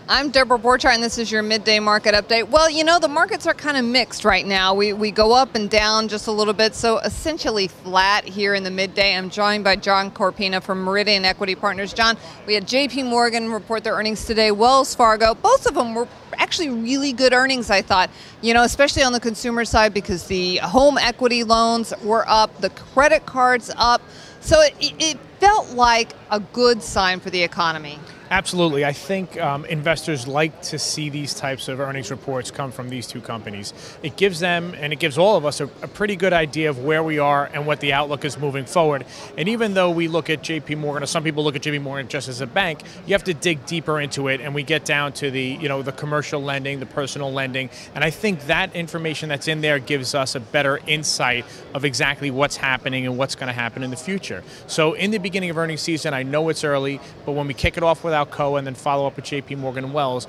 I'm Deborah Borchard, and this is your midday market update. Well, you know, the markets are kind of mixed right now. We go up and down just a little bit, so essentially flat here in the midday. I'm joined by John Corpina from Meridian Equity Partners. John, we had JP Morgan report their earnings today, Wells Fargo. Both of them were actually really good earnings, I thought, you know, especially on the consumer side because the home equity loans were up, the credit cards up. So it felt like a good sign for the economy. Absolutely. I think investors like to see these types of earnings reports come from these two companies. It gives them, and it gives all of us, a pretty good idea of where we are and what the outlook is moving forward. And even though we look at JP Morgan, or some people look at JP Morgan just as a bank, you have to dig deeper into it, and we get down to the, the commercial lending, the personal lending, and I think that information that's in there gives us a better insight of exactly what's happening and what's going to happen in the future. So in the beginning of earnings season, I know it's early, but when we kick it off with Co and then follow up with JP Morgan and Wells,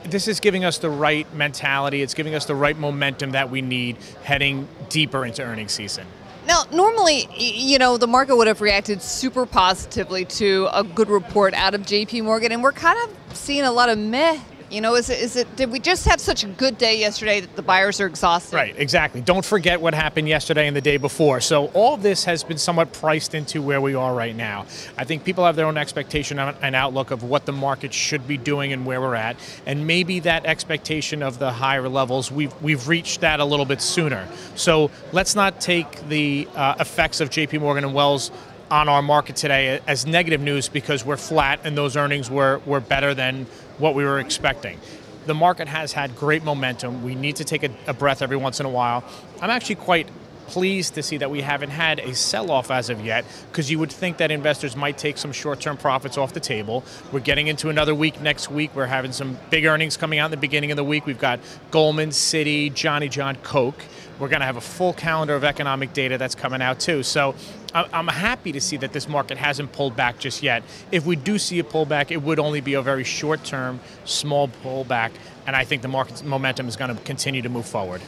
this is giving us the right mentality. It's giving us the right momentum that we need heading deeper into earnings season. Now, normally, the market would have reacted super positively to a good report out of JP Morgan, and we're kind of seeing a lot of meh. Did we just have such a good day yesterday that the buyers are exhausted? Right, exactly. Don't forget what happened yesterday and the day before. So all this has been somewhat priced into where we are right now. I think people have their own expectation and outlook of what the market should be doing and where we're at. And maybe that expectation of the higher levels, we've reached that a little bit sooner. So let's not take the effects of JP Morgan and Wells on our market today as negative news because we're flat and those earnings were better than what we were expecting. The market has had great momentum. We need to take a breath every once in a while. I'm actually quite pleased to see that we haven't had a sell-off as of yet, because you would think that investors might take some short-term profits off the table. We're getting into another week next week. We're having some big earnings coming out in the beginning of the week. We've got Goldman, Citi, Johnny John, Coke. We're going to have a full calendar of economic data that's coming out too. So I'm happy to see that this market hasn't pulled back just yet. If we do see a pullback, it would only be a very short-term, small pullback, and I think the market's momentum is going to continue to move forward.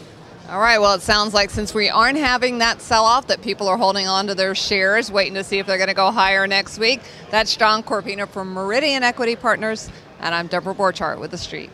All right, well, it sounds like since we aren't having that sell-off, that people are holding on to their shares, waiting to see if they're going to go higher next week. That's John Corpina from Meridian Equity Partners, and I'm Deborah Borchard with The Street.